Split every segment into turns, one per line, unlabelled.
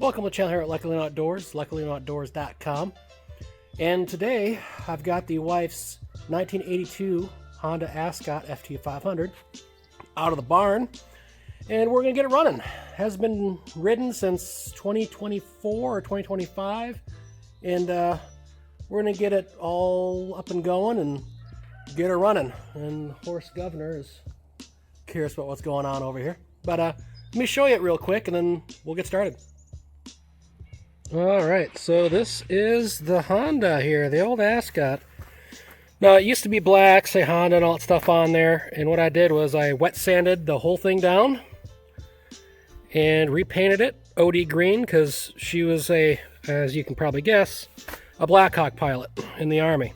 Welcome to the channel here at Luckily Outdoors, luckylineoutdoors.com. And today I've got the wife's 1982 Honda Ascot FT500 out of the barn, and we're going to get it running. Has been ridden since 2024 or 2025, and we're going to get it all up and going and get her running. And Horse Governor is curious about what's going on over here. But let me show you it real quick and then we'll get started. Alright, so this is the Honda here, the old Ascot. Now it used to be black, say Honda and all that stuff on there, and what I did was I wet sanded the whole thing down and repainted it OD green because she was as you can probably guess, a Black Hawk pilot in the Army.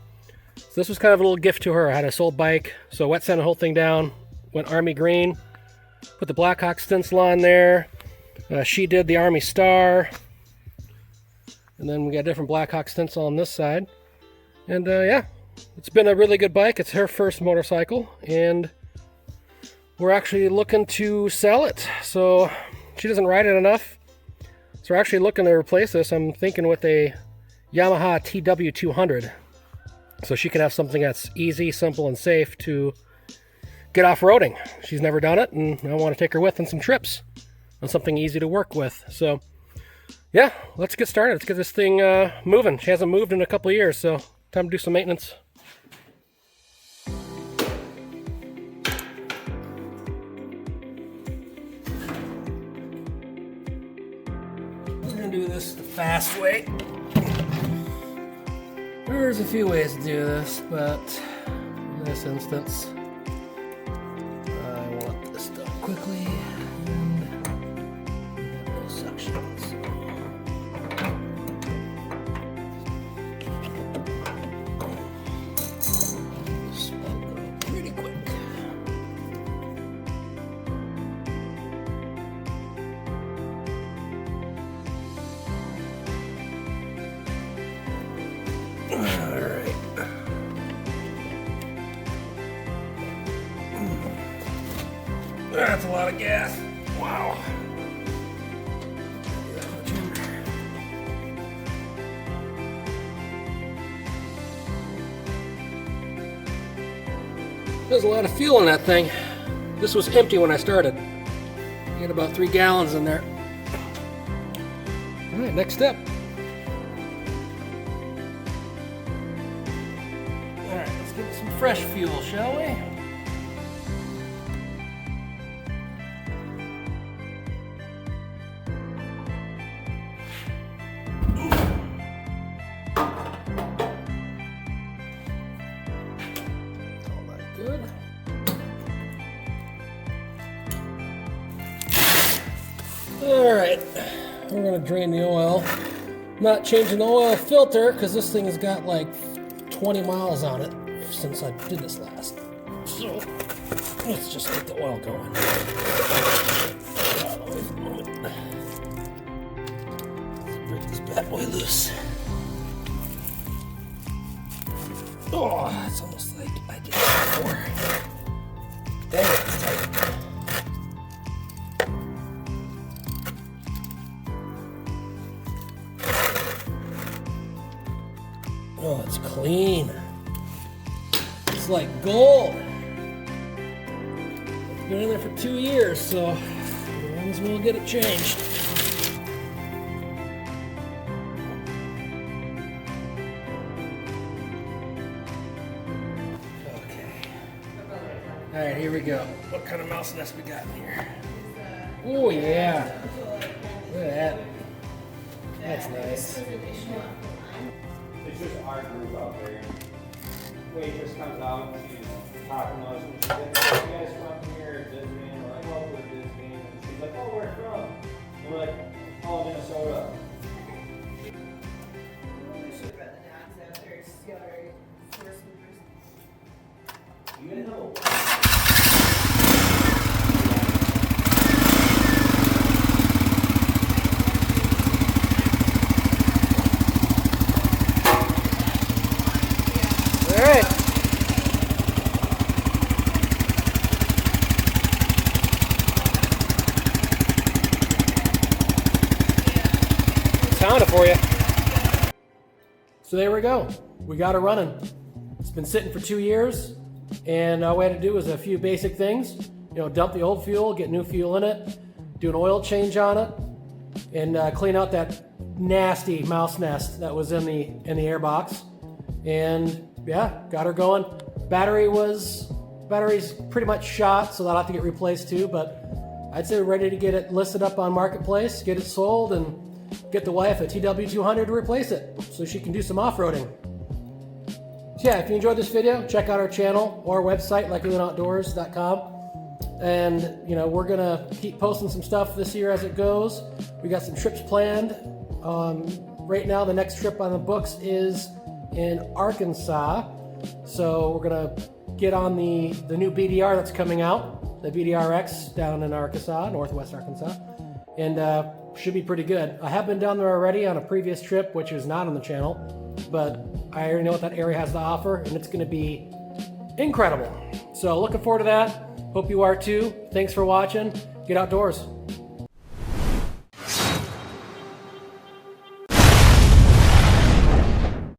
So this was kind of a little gift to her. I had a sold bike, so wet sanded the whole thing down, went Army green, put the Black Hawk stencil on there. She did the Army Star. And then we got a different Black Hawk stencil on this side. And yeah, it's been a really good bike. It's her first motorcycle, and we're actually looking to sell it. So she doesn't ride it enough. So we're actually looking to replace this. I'm thinking with a Yamaha TW200. So she can have something that's easy, simple, and safe to get off-roading. She's never done it, and I want to take her with on some trips on something easy to work with. So yeah, let's get started. Let's get this thing moving. She hasn't moved in a couple of years, so time to do some maintenance. We're going to do this the fast way. There's a few ways to do this, but in this instance, I want this done quickly and have those sections. Pretty quick. Alright. That's a lot of gas. Wow. There's a lot of fuel in that thing. This was empty when I started. I had about 3 gallons in there. Alright, next step. Alright, let's give it some fresh fuel, shall we? Good. Alright, we're going to drain the oil. I'm not changing the oil filter because this thing has got like 20 miles on it since I did this last. So let's just get the oil going. Let's break this bad boy loose. Oh, it's almost like I did it before. Dang it, it's tight. Oh, it's clean. It's like gold. It's been in there for 2 years, so might as well get it changed. Alright, here we go. What kind of mouse nest we got in here? Oh yeah. Look at that. That's nice.
It's just our group out there. Waitress comes out to talk to us and she's like, "Oh, you guys from here, Disney?" And we're like, "Oh, we're Disney." And she's like, "Oh, where from?" And we're like, "Oh, Minnesota." You know.
All right. for you. So there we go. We got her running. It's been sitting for 2 years, and all we had to do was a few basic things. You know, dump the old fuel, get new fuel in it, do an oil change on it, and clean out that nasty mouse nest that was in the airbox. And yeah, got her going. Battery's pretty much shot, so that'll have to get replaced too, but I'd say we're ready to get it listed up on Marketplace, get it sold, and get the wife a TW200 to replace it so she can do some off-roading. So yeah, if you enjoyed this video, check out our channel or website, LikeLoonOutdoors.com. And you know, we're gonna keep posting some stuff this year as it goes. We got some trips planned. Right now, the next trip on the books is in Arkansas. So we're gonna get on the new BDR that's coming out, the BDRX down in Arkansas, northwest Arkansas, and should be pretty good. I have been down there already on a previous trip, which is not on the channel, but I already know what that area has to offer, and it's gonna be incredible. So looking forward to that. Hope you are too. Thanks for watching. Get outdoors.